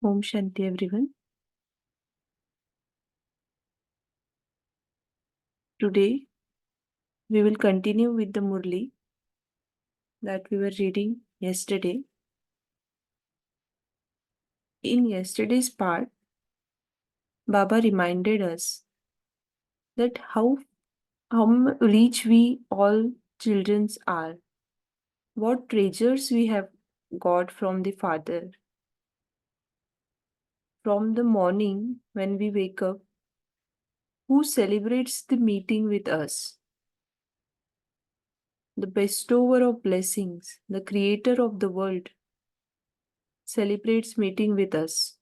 Om Shanti everyone. Today we will continue with the Murli that we were reading yesterday. In yesterday's part, Baba reminded us that how rich we all children are, what treasures we have got from the Father. From the morning when we wake up, who celebrates the meeting with us? The Bestower of Blessings, the Creator of the world, celebrates meeting with us.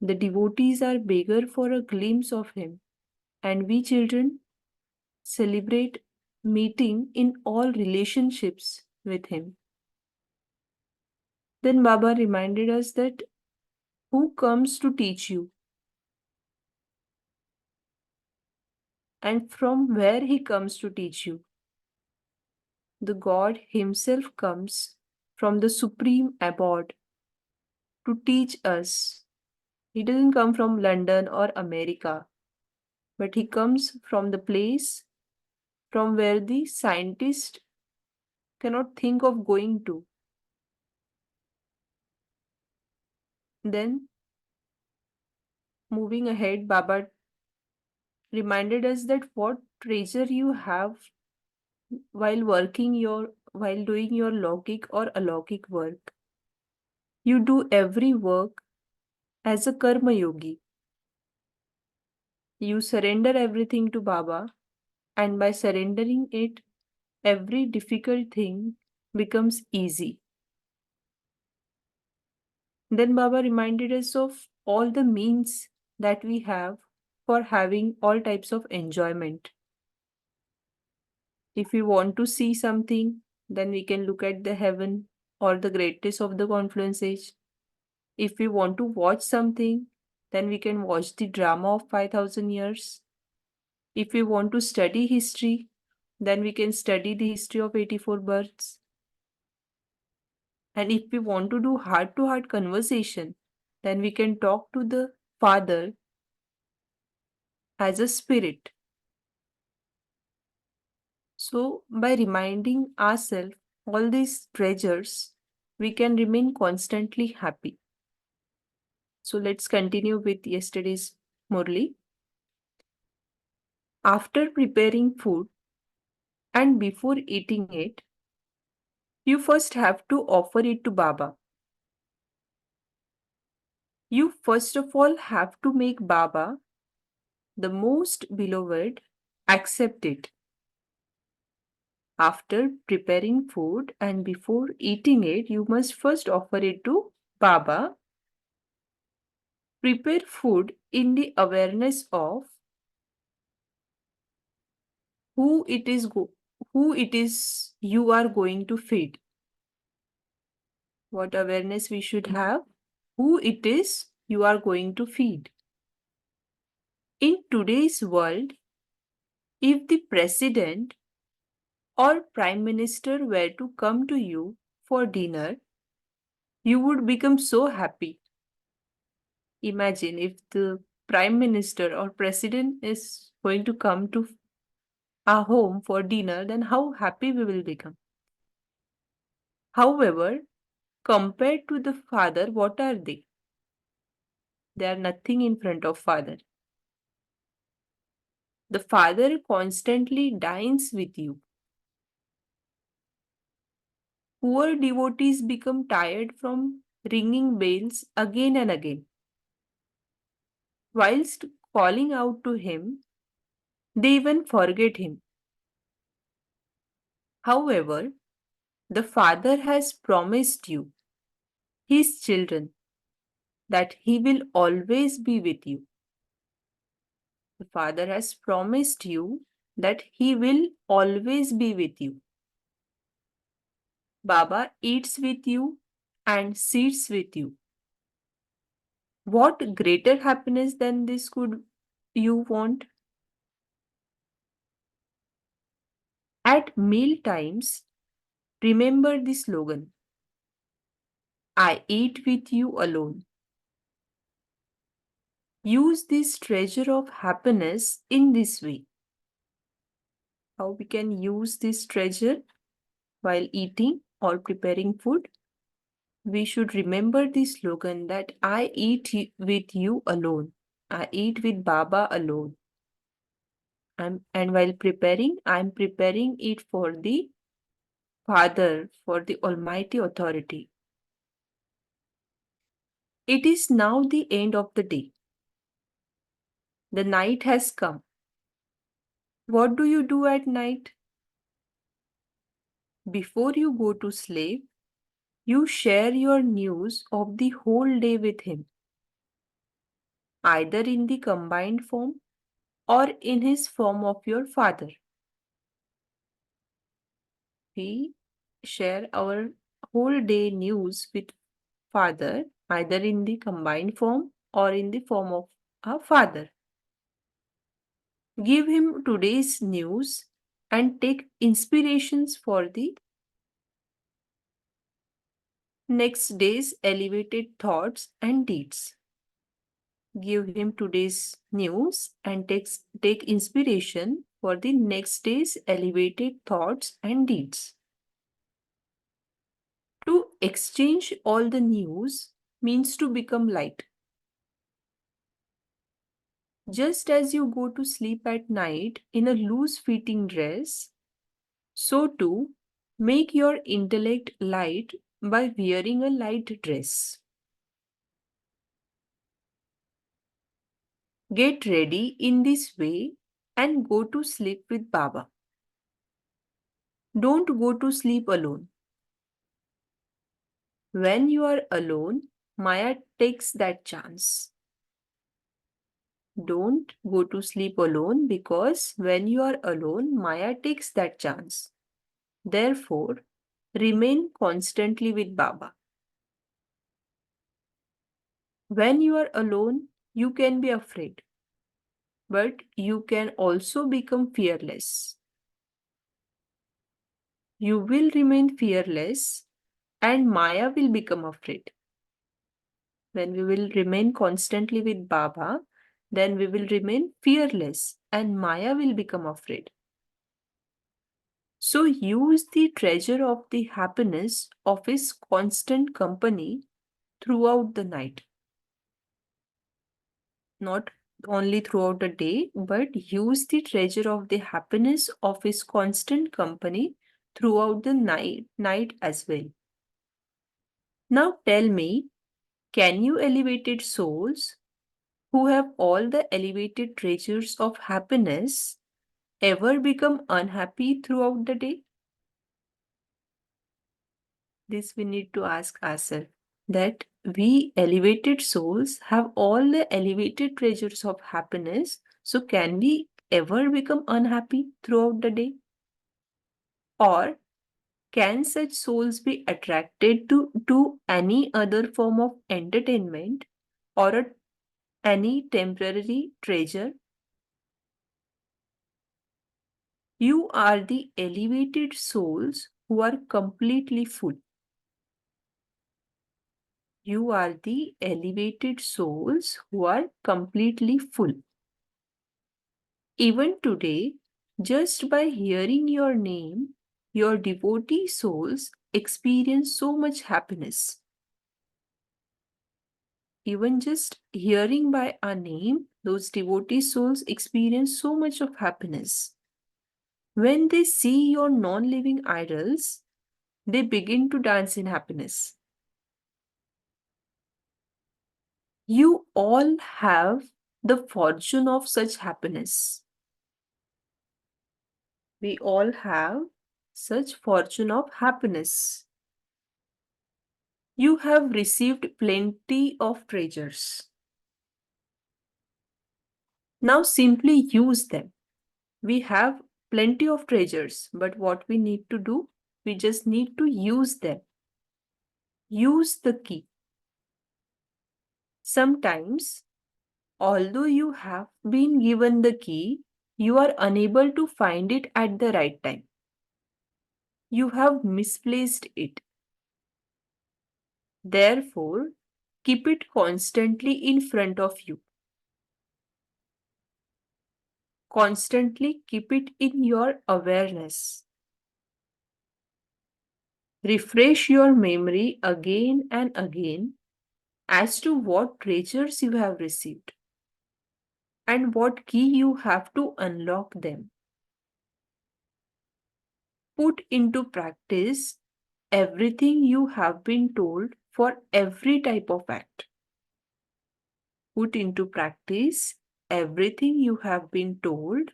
The devotees are beggar for a glimpse of him, and we children celebrate meeting in all relationships with him. Then Baba reminded us that who comes to teach you and from where he comes to teach you. The God himself comes from the supreme abode to teach us. He doesn't come from London or America, but he comes from the place from where the scientist cannot think of going to. Then, moving ahead, Baba reminded us that what treasure you have while doing your logik or alokik work. You do every work as a karma yogi. You surrender everything to Baba, and by surrendering it, every difficult thing becomes easy. Then Baba reminded us of all the means that we have for having all types of enjoyment. If we want to see something, then we can look at the heaven or the greatness of the confluence age. If we want to watch something, then we can watch the drama of 5000 years. If we want to study history, then we can study the history of 84 births. And if we want to do heart-to-heart conversation, then we can talk to the Father as a spirit. So, by reminding ourselves all these treasures, we can remain constantly happy. So, let's continue with yesterday's Murli. After preparing food and before eating it, you first have to offer it to Baba. You first of all have to make Baba, the most beloved, accept it. After preparing food and before eating it, you must first offer it to Baba. Prepare food in the awareness of who it is you are going to feed. What awareness we should have? Who it is you are going to feed. In today's world, if the president or prime minister were to come to you for dinner, you would become so happy. Imagine if the prime minister or president is going to come to our home for dinner, then how happy we will become. However, compared to the Father, what are they? They are nothing in front of Father. The Father constantly dines with you. Poor devotees become tired from ringing bells again and again. Whilst calling out to him, they even forget him. However, the Father has promised you, his children, that he will always be with you. The Father has promised you that he will always be with you. Baba eats with you and sits with you. What greater happiness than this could you want? At meal times, remember the slogan. I eat with you alone. Use this treasure of happiness in this way. How we can use this treasure while eating or preparing food? We should remember the slogan that I eat with you alone. I eat with Baba alone. And while preparing, I'm preparing it for the Father, for the Almighty Authority. It is now the end of the day. The night has come. What do you do at night? Before you go to sleep, you share your news of the whole day with him, either in the combined form or in his form of your father. We share our whole day news with father, either in the combined form or in the form of a father. Give him today's news and take inspirations for the next day's elevated thoughts and deeds. Give him today's news and take inspiration for the next day's elevated thoughts and deeds. To exchange all the news means to become light. Just as you go to sleep at night in a loose-fitting dress, so too make your intellect light by wearing a light dress. Get ready in this way and go to sleep with Baba. Don't go to sleep alone. When you are alone, Maya takes that chance. Don't go to sleep alone because when you are alone, Maya takes that chance. Therefore, remain constantly with Baba. When you are alone, you can be afraid, but you can also become fearless. You will remain fearless and Maya will become afraid. When we will remain constantly with Baba, then we will remain fearless and Maya will become afraid. So use the treasure of the happiness of his constant company throughout the night. Not only throughout the day, but use the treasure of the happiness of his constant company throughout the night as well. Now tell me, can you elevated souls who have all the elevated treasures of happiness ever become unhappy throughout the day? This we need to ask ourselves, that we elevated souls have all the elevated treasures of happiness, so can we ever become unhappy throughout the day? Or can such souls be attracted to any other form of entertainment or any temporary treasure? You are the elevated souls who are completely full. You are the elevated souls who are completely full. Even today, just by hearing your name, your devotee souls experience so much happiness. Even just hearing by our name, those devotee souls experience so much of happiness. When they see your non-living idols, they begin to dance in happiness. You all have the fortune of such happiness. We all have such fortune of happiness. You have received plenty of treasures. Now simply use them. We have plenty of treasures, but what we need to do? We just need to use them. Use the key. Sometimes, although you have been given the key, you are unable to find it at the right time. You have misplaced it. Therefore, keep it constantly in front of you. Constantly keep it in your awareness. Refresh your memory again and again as to what treasures you have received and what key you have to unlock them. Put into practice everything you have been told for every type of act. Put into practice everything you have been told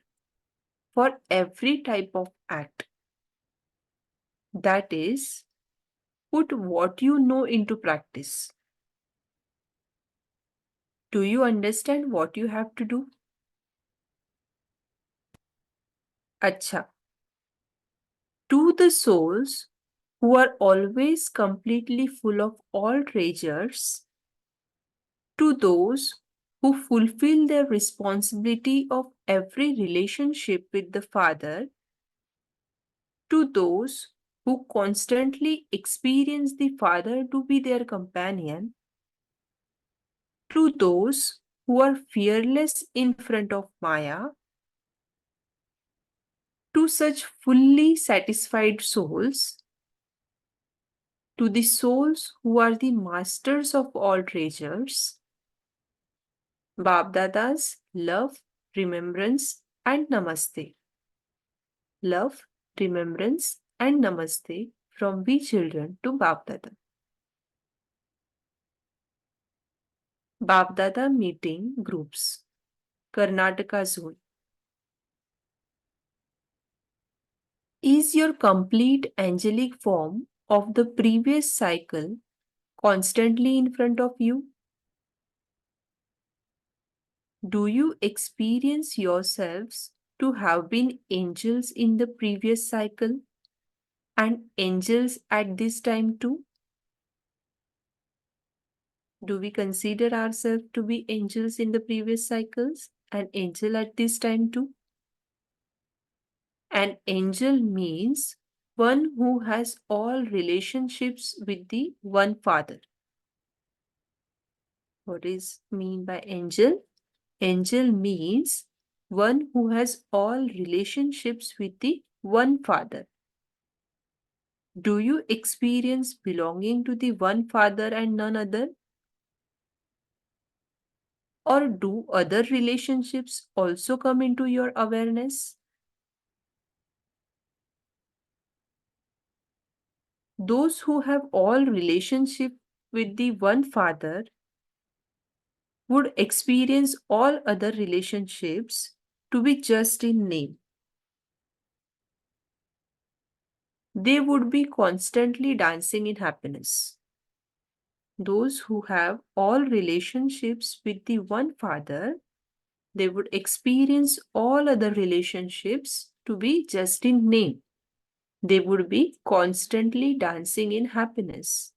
for every type of act. That is, put what you know into practice. Do you understand what you have to do? Acha. To the souls who are always completely full of all treasures, to those who fulfill their responsibility of every relationship with the Father, to those who constantly experience the Father to be their companion, to those who are fearless in front of Maya, to such fully satisfied souls, to the souls who are the masters of all treasures, Babdada's love, remembrance, and namaste. Love, remembrance, and namaste from we children to Babdada. Babdada meeting groups. Karnataka zone. Is your complete angelic form of the previous cycle constantly in front of you? Do you experience yourselves to have been angels in the previous cycle and angels at this time too? Do we consider ourselves to be angels in the previous cycles and angel at this time too? An angel means one who has all relationships with the one Father. What is mean by angel? Angel means one who has all relationships with the one Father. Do you experience belonging to the one Father and none other? Or do other relationships also come into your awareness? Those who have all relationship with the one Father would experience all other relationships to be just in name. They would be constantly dancing in happiness. Those who have all relationships with the one Father, they would experience all other relationships to be just in name. They would be constantly dancing in happiness.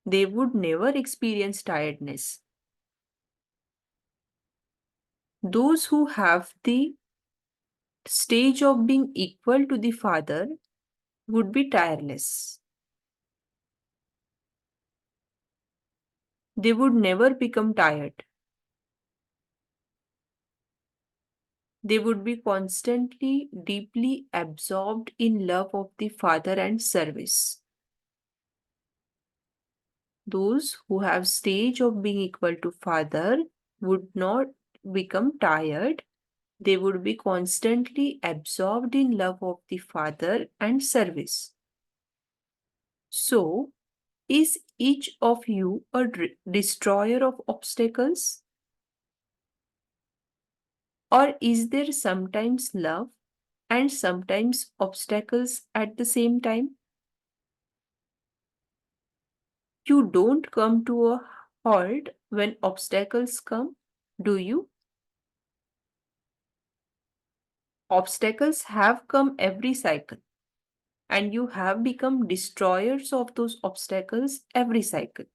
They would never experience tiredness. Those who have the stage of being equal to the Father would be tireless. They would never become tired. They would be constantly, deeply absorbed in love of the Father and service. Those who have stage of being equal to Father would not become tired. They would be constantly absorbed in love of the Father and service. So, is each of you a destroyer of obstacles? Or is there sometimes love and sometimes obstacles at the same time? You don't come to a halt when obstacles come, do you? Obstacles have come every cycle, and you have become destroyers of those obstacles every cycle.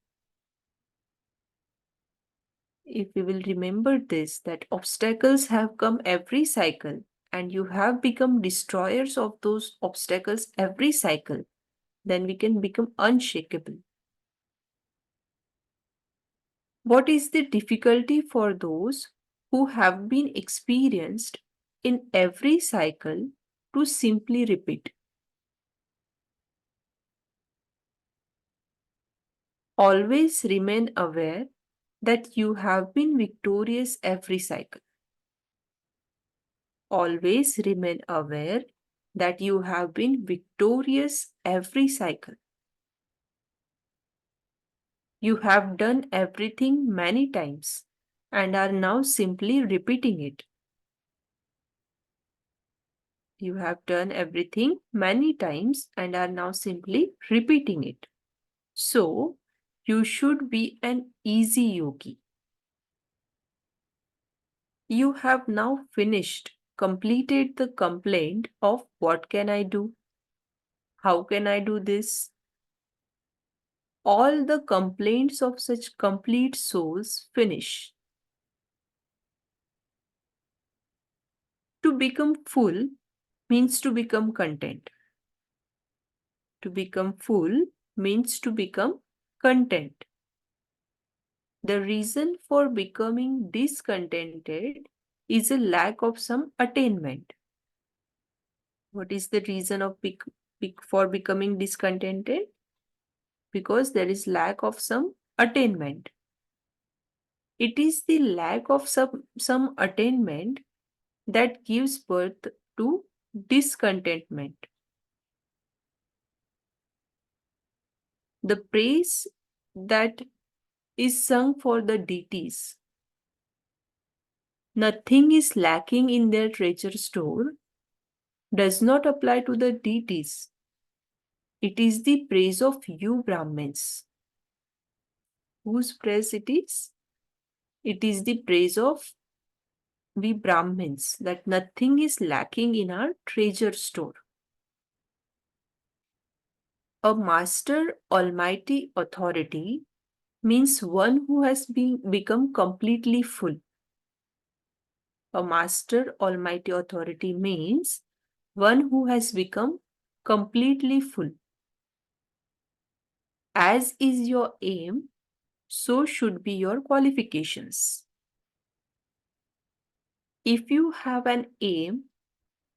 If we will remember this, that obstacles have come every cycle, and you have become destroyers of those obstacles every cycle, then we can become unshakable. What is the difficulty for those who have been experienced in every cycle to simply repeat? Always remain aware that you have been victorious every cycle. Always remain aware that you have been victorious every cycle. You have done everything many times and are now simply repeating it. You have done everything many times and are now simply repeating it. So, you should be an easy yogi. You have now completed the complaint of what can I do? How can I do this? All the complaints of such complete souls finish. To become full means to become content. To become full means to become content. The reason for becoming discontented is a lack of some attainment. What is the reason of for becoming discontented? Because there is lack of some attainment. It is the lack of some attainment that gives birth to discontentment. The praise that is sung for the deities. Nothing is lacking in their treasure store does not apply to the deities. It is the praise of you Brahmins. Whose praise it is? It is the praise of we Brahmins, that nothing is lacking in our treasure store. A master almighty authority means one who has become completely full. A master almighty authority means one who has become completely full. As is your aim, so should be your qualifications. If you have an aim,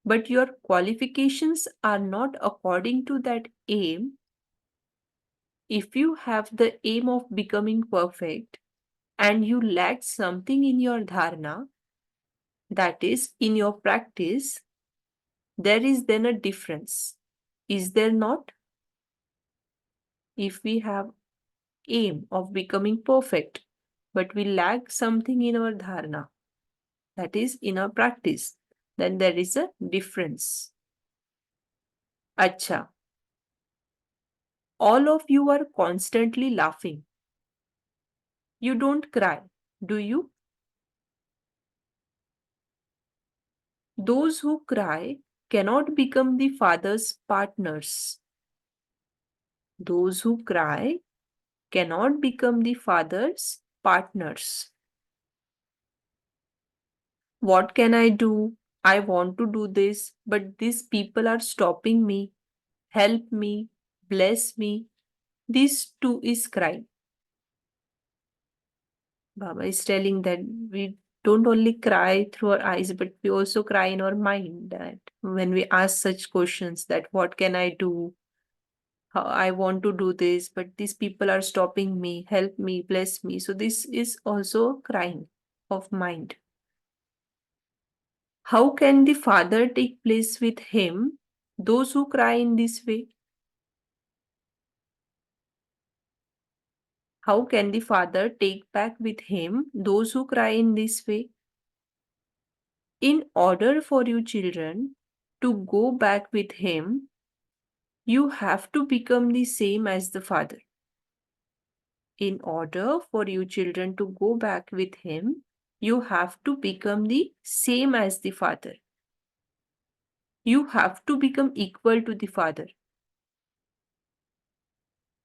but your qualifications are not according to that aim, if you have the aim of becoming perfect and you lack something in your dharana, that is, in your practice, there is then a difference. Is there not? If we have aim of becoming perfect, but we lack something in our dharana, that is, in our practice, then there is a difference. Acha. All of you are constantly laughing. You don't cry, do you? Those who cry cannot become the Father's partners. Those who cry cannot become the Father's partners. What can I do? I want to do this, but these people are stopping me. Help me, bless me. This too is crying. Baba is telling that we don't only cry through our eyes, but we also cry in our mind. That when we ask such questions, that what can I do? How I want to do this, but these people are stopping me. Help me, bless me. So this is also crying of mind. How can the Father take place with him, those who cry in this way? How can the Father take back with him those who cry in this way? In order for you children to go back with him, you have to become the same as the Father. In order for you children to go back with him, you have to become the same as the Father. You have to become equal to the Father.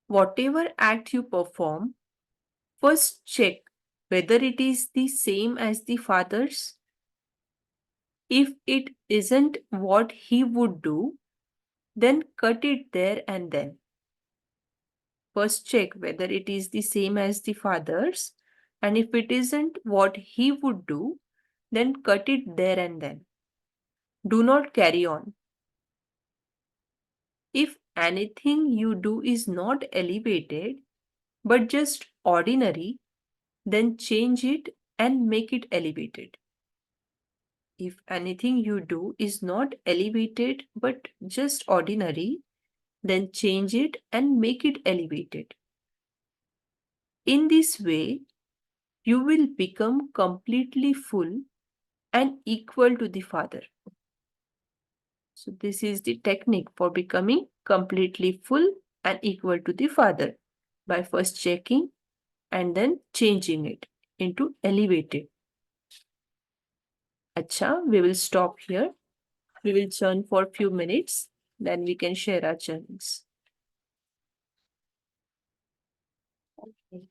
Whatever act you perform, first check whether it is the same as the Father's. If it isn't what he would do, then cut it there and then. First check whether it is the same as the father's, and if it isn't what he would do, then cut it there and then. Do not carry on. If anything you do is not elevated but just ordinary, then change it and make it elevated. If anything you do is not elevated but just ordinary, then change it and make it elevated. In this way, you will become completely full and equal to the Father. So, this is the technique for becoming completely full and equal to the Father by first checking and then changing it into elevated. Acha, we will stop here. We will churn for a few minutes, then we can share our churnings. Okay.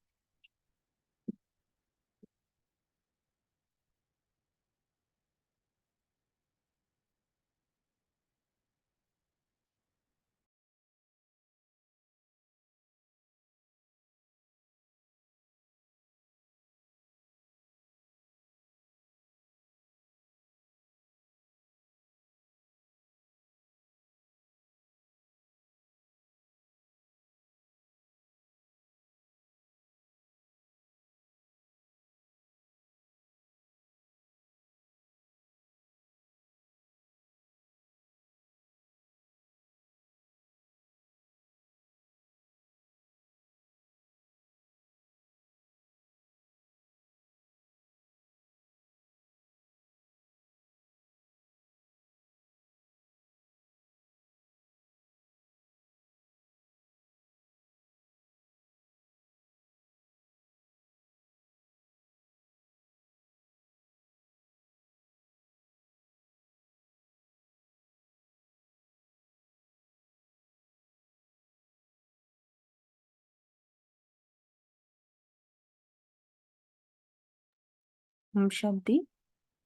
Shanti.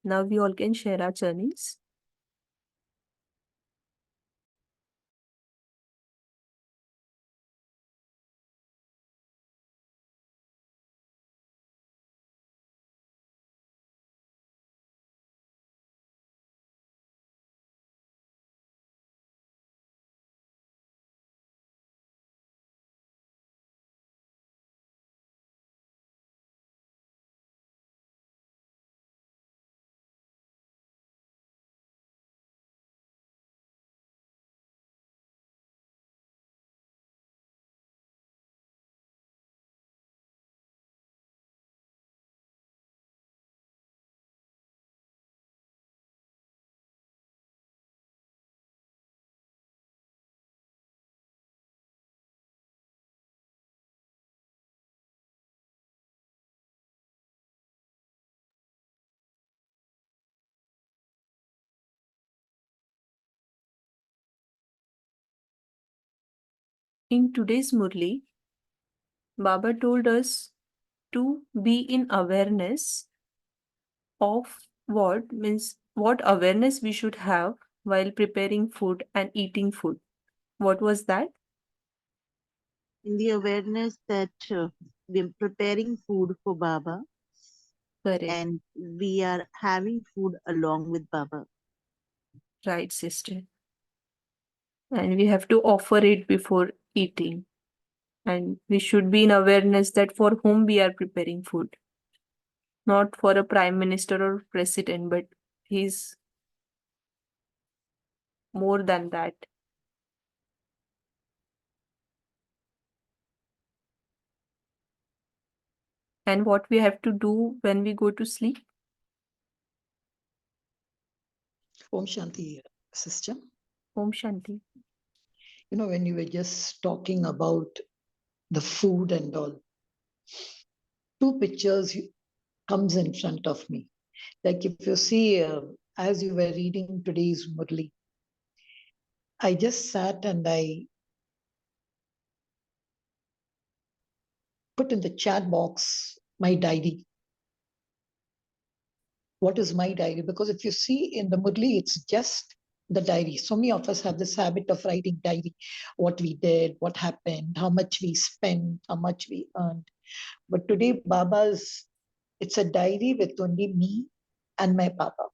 Now we all can share our churnings. In today's Murli, Baba told us to be in awareness of what awareness we should have while preparing food and eating food. What was that? In the awareness that we're preparing food for Baba. Correct. And we are having food along with Baba. Right, sister. And we have to offer it before eating. And we should be in awareness that for whom we are preparing food. Not for a prime minister or president, but he's more than that. And what we have to do when we go to sleep? Om Shanti, sister. Om Shanti. You know, when you were just talking about the food and all, two pictures comes in front of me. Like if you see, as you were reading today's Murli, I just sat and I put in the chat box my diary. What is my diary? Because if you see in the Murli, it's just the diary. So many of us have this habit of writing diary, what we did, what happened, how much we spent, how much we earned. But today, Baba's, it's a diary with only me and my Baba.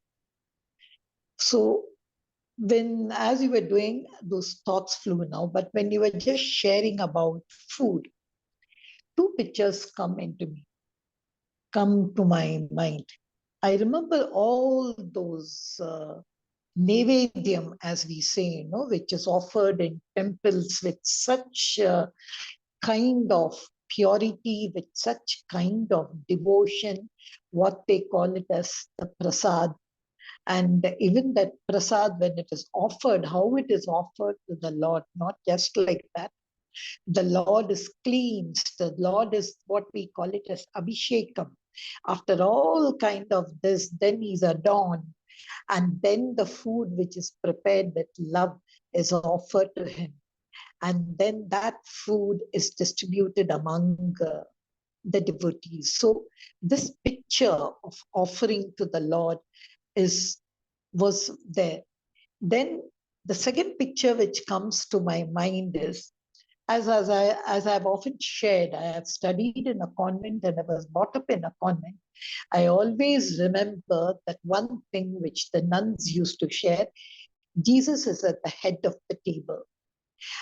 So when, as you were doing, those thoughts flew now, but when you were just sharing about food, two pictures come to my mind. I remember all those Nevedyam, as we say, which is offered in temples with such kind of purity, with such kind of devotion, what they call it as the prasad. And even that prasad, when it is offered, how it is offered to the Lord, not just like that. The Lord is cleansed. The Lord is what we call it as abhishekam. After all kind of this, then he's adorned. And then the food which is prepared with love is offered to him. And then that food is distributed among the devotees. So this picture of offering to the Lord was there. Then the second picture which comes to my mind is, as I've often shared, I have studied in a convent and I was brought up in a convent. I always remember that one thing which the nuns used to share: Jesus is at the head of the table.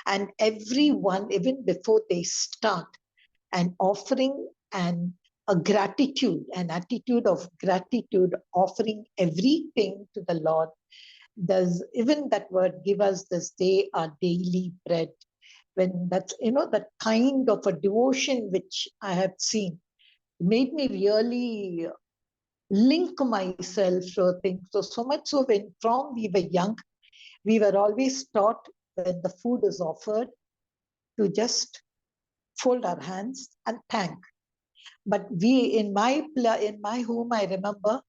And everyone, even before they start, an offering and a gratitude, an attitude of gratitude, offering everything to the Lord. Does even that word, give us this day our daily bread, when that's, that kind of a devotion which I have seen, made me really link myself to things. So much so, when from we were young, we were always taught, when the food is offered, to just fold our hands and thank. But in my home, I remember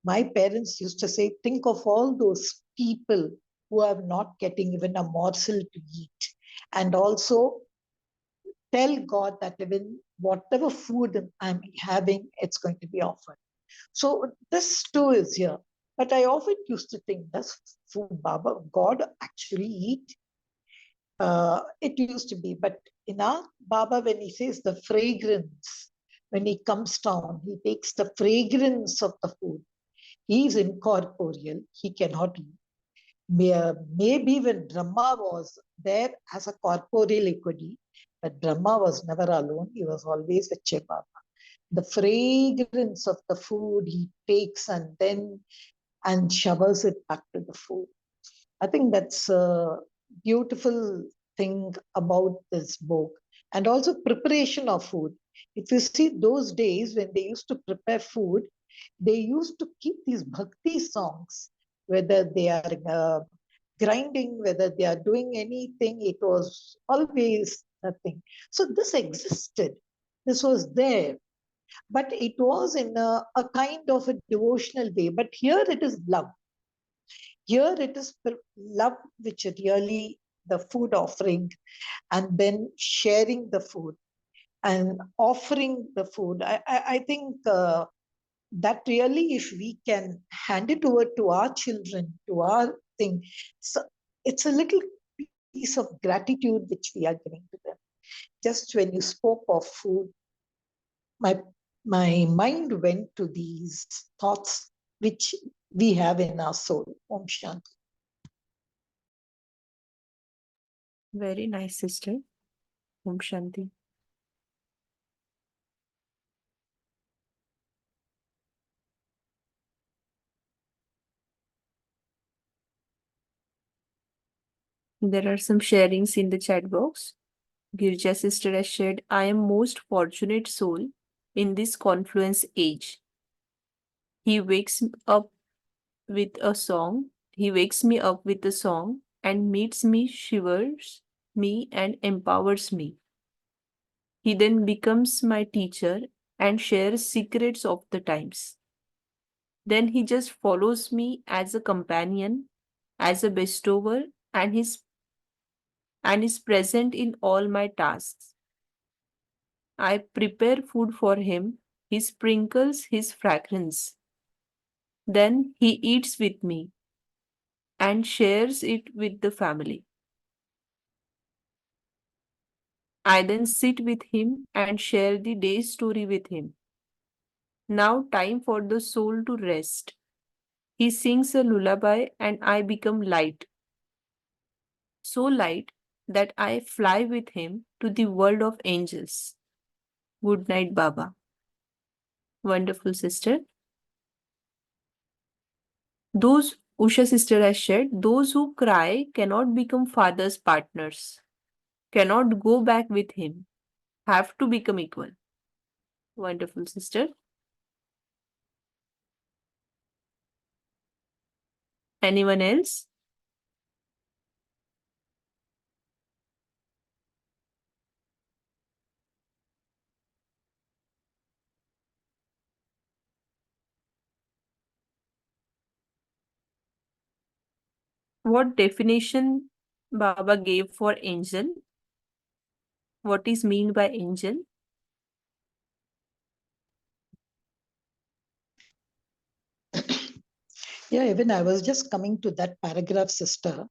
my parents used to say, think of all those people who are not getting even a morsel to eat. And also tell God that even whatever food I'm having, it's going to be offered. So this too is here. But I often used to think, does food Baba, God actually eat? It used to be. But in our Baba, when he says the fragrance, when he comes down, he takes the fragrance of the food. He is incorporeal. He cannot eat. Maybe when Brahma was there as a corporeal, he could eat. But Brahma was never alone. He was always with Baba. The fragrance of the food he takes and showers it back to the food. I think that's a beautiful thing about this book. And also preparation of food. If you see those days when they used to prepare food, they used to keep these bhakti songs, whether they are grinding, whether they are doing anything, it was always a thing. So this existed. This was there. But it was in a kind of a devotional way. But here it is love. Here it is love, which really the food offering, and then sharing the food and offering the food. I think that really, if we can hand it over to our children, to our thing, so it's a little piece of gratitude which we are giving to them. Just when you spoke of food, my mind went to these thoughts which we have in our soul. Om Shanti. Very nice, sister. Om Shanti. There are some sharings in the chat box. Girja sister has shared, I am most fortunate soul in this confluence age. He wakes up with a song. He wakes me up with a song and meets me, shivers me and empowers me. He then becomes my teacher and shares secrets of the times. Then he just follows me as a companion, as a bestower, and is present in all my tasks. I prepare food for him. He sprinkles his fragrance. Then he eats with me and shares it with the family. I then sit with him and share the day's story with him. Now, time for the soul to rest. He sings a lullaby and I become light. So light that I fly with him to the world of angels. Good night, Baba. Wonderful sister. Those, Usha sister has shared, those who cry cannot become father's partners, cannot go back with him, have to become equal. Wonderful sister. Anyone else? What definition Baba gave for angel? What is mean by angel? Yeah, even I was just coming to that paragraph, sister.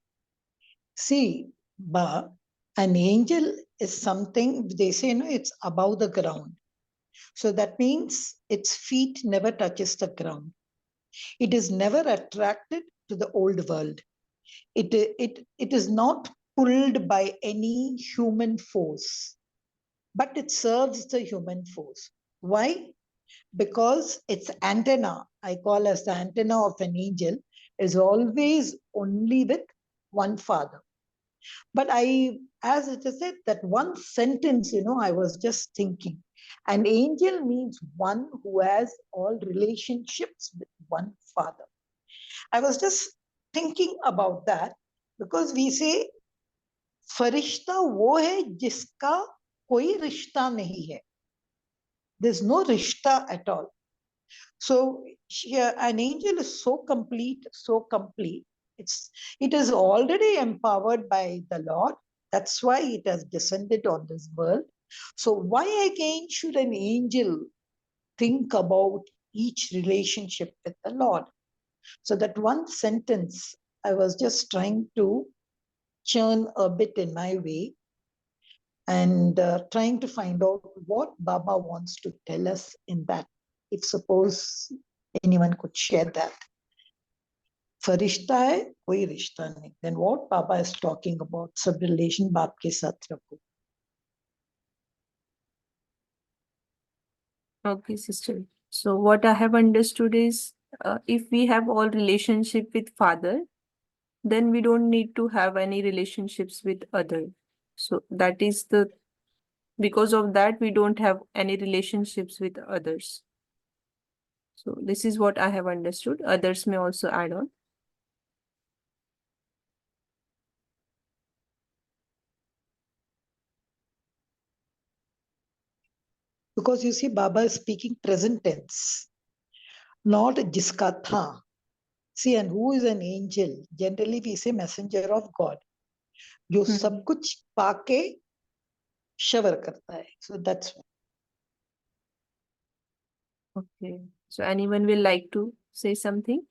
See, an angel is something, they say, no, it's above the ground. So that means its feet never touches the ground. It is never attracted to the old world. It is not pulled by any human force, but it serves the human force. Why? Because its antenna, I call as the antenna of an angel, is always only with one father. But as it is said, that one sentence, I was just thinking, an angel means one who has all relationships with one father. I was just thinking about that because we say फरिश्ता वो है जिसका कोई रिश्ता नहीं है. There's no rishta at all. So an angel is so complete, so complete. It is already empowered by the Lord. That's why it has descended on this world. So why again should an angel think about each relationship with the Lord? So that one sentence, I was just trying to churn a bit in my way and trying to find out what Baba wants to tell us in that. If suppose anyone could share that. फरिश्ता है कोई रिश्ता नहीं. Then what Baba is talking about, सब relation बाप के साथ रखो. Okay, sister. So what I have understood is if we have all relationship with father, then we don't need to have any relationships with other. So that is because of that we don't have any relationships with others. So this is what I have understood. Others may also add on. Because you see, Baba is speaking present tense, not jiska tha. See, and who is an angel? Generally, we say messenger of God. जो सब कुछ पाके shower करता है. So that's why. Okay. So anyone will like to say something?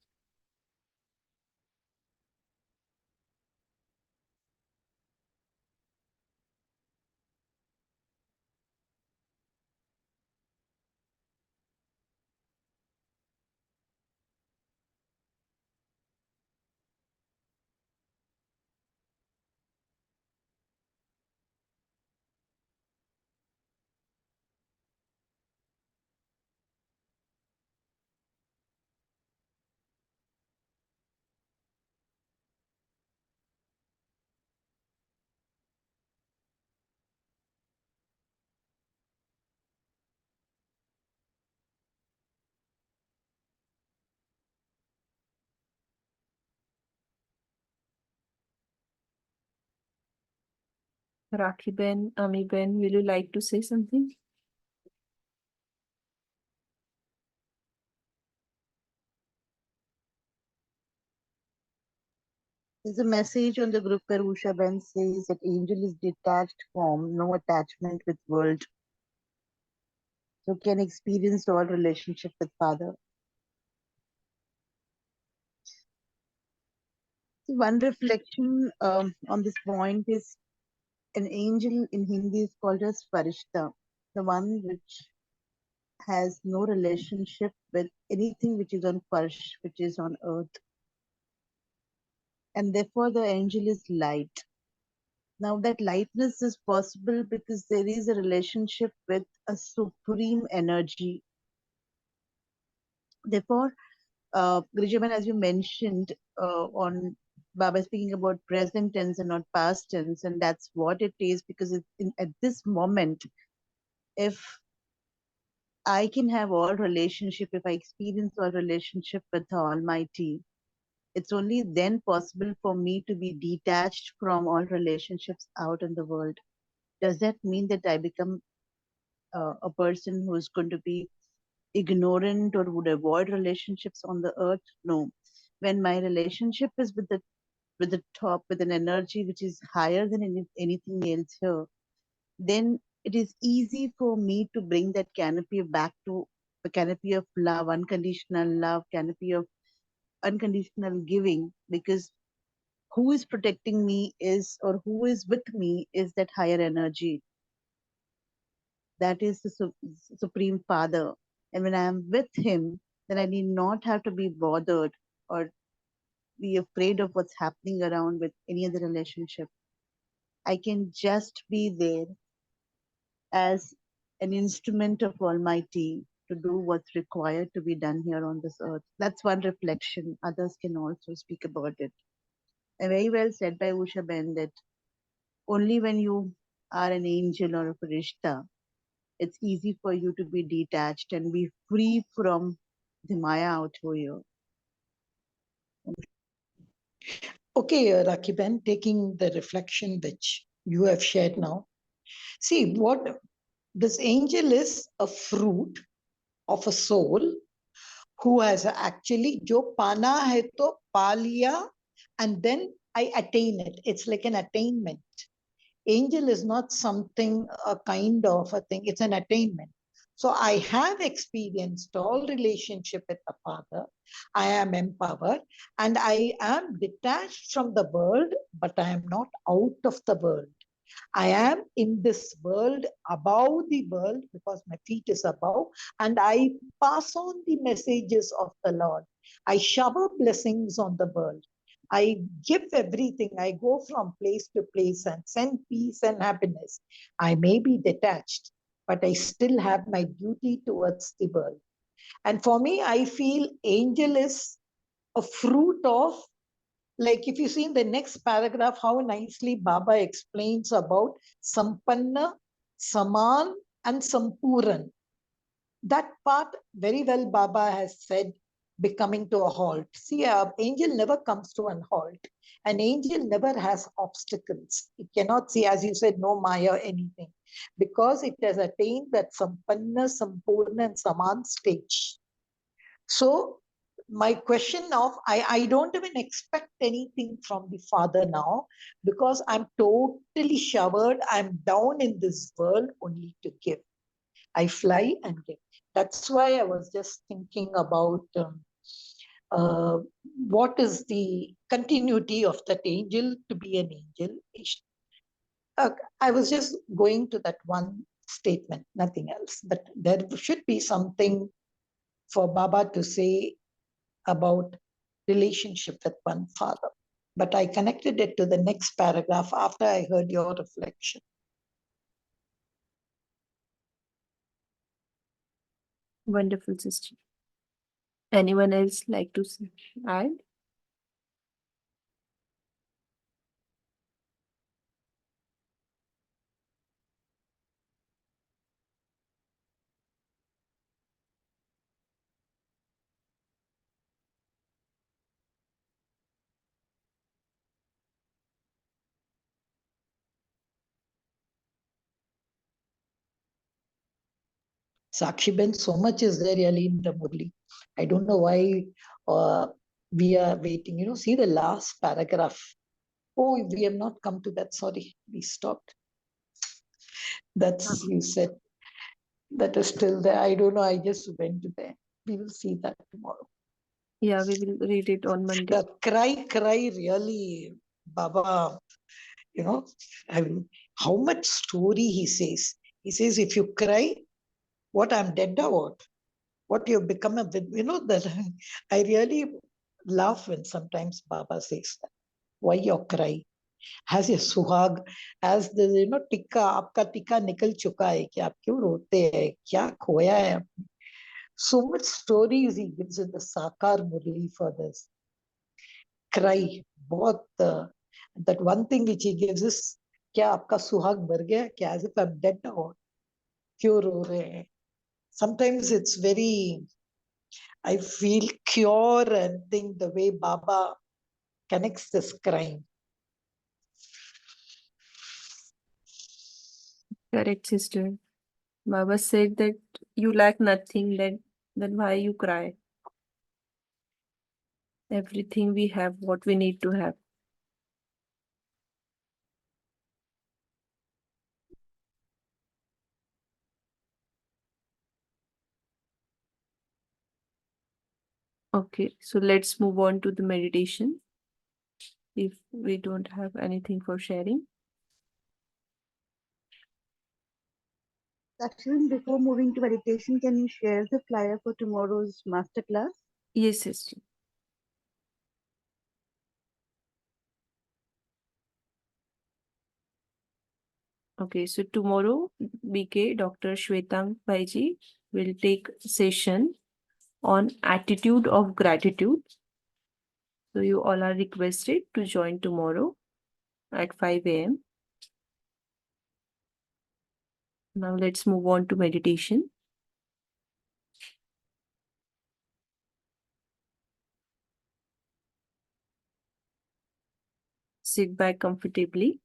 Rakhi Ben, Ami Ben, will you like to say something? There's a message on the group where Usha Ben says that angel is detached form, no attachment with world. So can experience all relationship with father. One reflection on this point is an angel in Hindi is called as Farishta, the one which has no relationship with anything which is on Farsh, which is on earth. And therefore the angel is light. Now that lightness is possible because there is a relationship with a supreme energy. Therefore, Grijaman, as you mentioned on Baba speaking about present tense and not past tense, and that's what it is because at this moment, if I can have all relationship, if I experience all relationship with the Almighty, it's only then possible for me to be detached from all relationships out in the world. Does that mean that I become a person who is going to be ignorant or would avoid relationships on the earth? No. When my relationship is with the top, with an energy which is higher than anything else here, then it is easy for me to bring that canopy back to the canopy of love, canopy of unconditional giving, because who is protecting me is, or who is with me is that higher energy. That is the Supreme Father. And when I am with Him, then I need not have to be bothered or be afraid of what's happening around with any other relationship. I can just be there as an instrument of Almighty to do what's required to be done here on this earth. That's one reflection. Others can also speak about it. And very well said by Usha Ben that only when you are an angel or a farishta, it's easy for you to be detached and be free from the Maya out here. Okay, Rakiben, taking the reflection which you have shared now. See, what this angel is a fruit of a soul who has actually jo pana hai to pa liya, and then I attain it. It's like an attainment. Angel is not something, a kind of a thing, it's an attainment. So I have experienced all relationship with the Father. I am empowered and I am detached from the world, but I am not out of the world. I am in this world, above the world, because my feet is above, and I pass on the messages of the Lord. I shower blessings on the world. I give everything. I go from place to place and send peace and happiness. I may be detached, but I still have my duty towards the world. And for me, I feel angel is a fruit of, like if you see in the next paragraph, how nicely Baba explains about Sampanna, Saman, and Sampuran. That part very well Baba has said, becoming to a halt. See, an angel never comes to an halt. An angel never has obstacles. It cannot see, as you said, no Maya, anything. Because it has attained that Sampanna, Sampurna, and Saman stage. So my question of, I don't even expect anything from the Father now because I'm totally showered. I'm down in this world only to give. I fly and give. That's why I was just thinking about uh, what is the continuity of that angel to be an angel. I was just going to that one statement, nothing else. But there should be something for Baba to say about relationship with one Father. But I connected it to the next paragraph after I heard your reflection. Wonderful, sister. Anyone else like to add? Sakshi Ben, so much is there really in the Murli. I don't know why we are waiting. You know, see the last paragraph. Oh, we have not come to that. Sorry, we stopped. That's, you said, that is still there. I don't know. I just went there. We will see that tomorrow. Yeah, we will read it on Monday. The cry really, Baba, you know, I mean, how much story he says. He says, if you cry, what, I'm dead or what? What you've become a, that I really laugh when sometimes Baba says that. Why you cry? Has your सुहाग, as the tikka, आपका टिक्का निकल चुका है कि आप क्यों रोते हैं, क्या खोया है. So much stories he gives in the Sakar Murli for this. Cry, बहुत that one thing which he gives is, क्या आपका सुहाग मर गया क्या, as if I'm dead now, क्यों रो रहे हैं. Sometimes it's very, I feel cure and think the way Baba connects this crying. Correct, sister. Baba said that you lack nothing, then why you cry? Everything we have, what we need to have. Okay, so let's move on to the meditation. If we don't have anything for sharing. Actually, before moving to meditation, can you share the flyer for tomorrow's masterclass? Yes, sister. Okay, so tomorrow, BK, Dr. Shwetang Bhaiji will take session on attitude of gratitude. So you all are requested to join tomorrow at 5 a.m. Now let's move on to meditation. Sit back comfortably.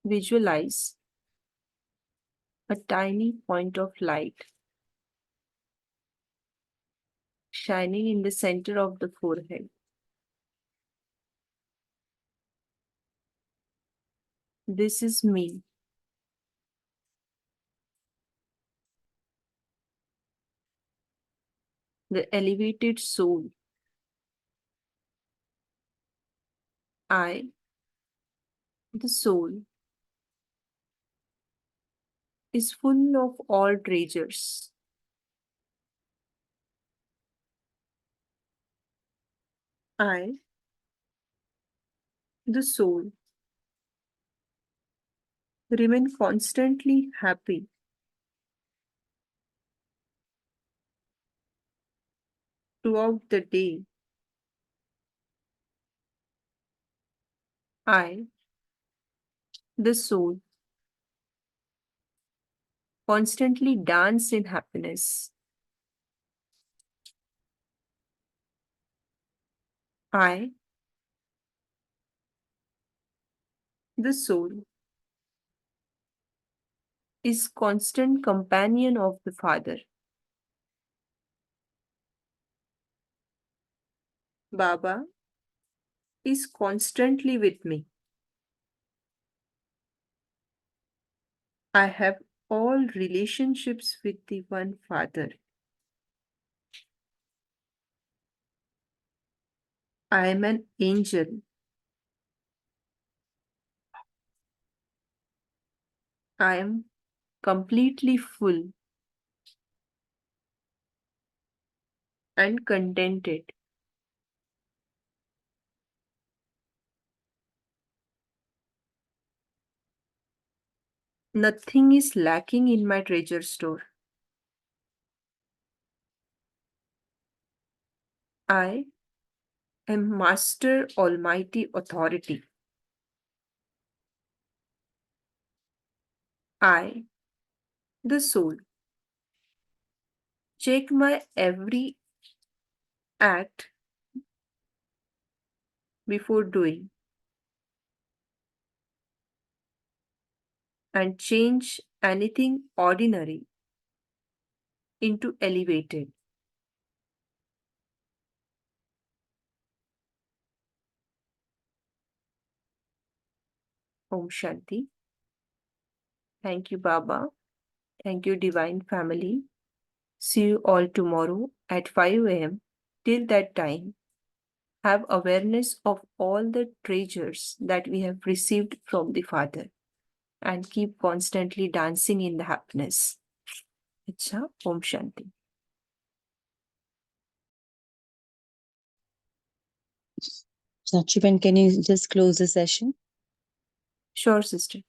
Visualize a tiny point of light shining in the center of the forehead. This is me. The elevated soul. I, the soul, is full of all treasures. I, the soul, remain constantly happy. Throughout the day. I, the soul, constantly dance in happiness. I, the soul, is constant companion of the Father. Baba is constantly with me. I have all relationships with the one Father. I am an angel. I am completely full and contented. Nothing is lacking in my treasure store. I am Master Almighty Authority. I, the soul, check my every act before doing and change anything ordinary into elevated. Om Shanti. Thank you, Baba. Thank you, Divine Family. See you all tomorrow at 5 a.m. Till that time, have awareness of all the treasures that we have received from the Father and keep constantly dancing in the happiness. Acha, Om Shanti. Sachivan, can you just close the session? Sure, sister.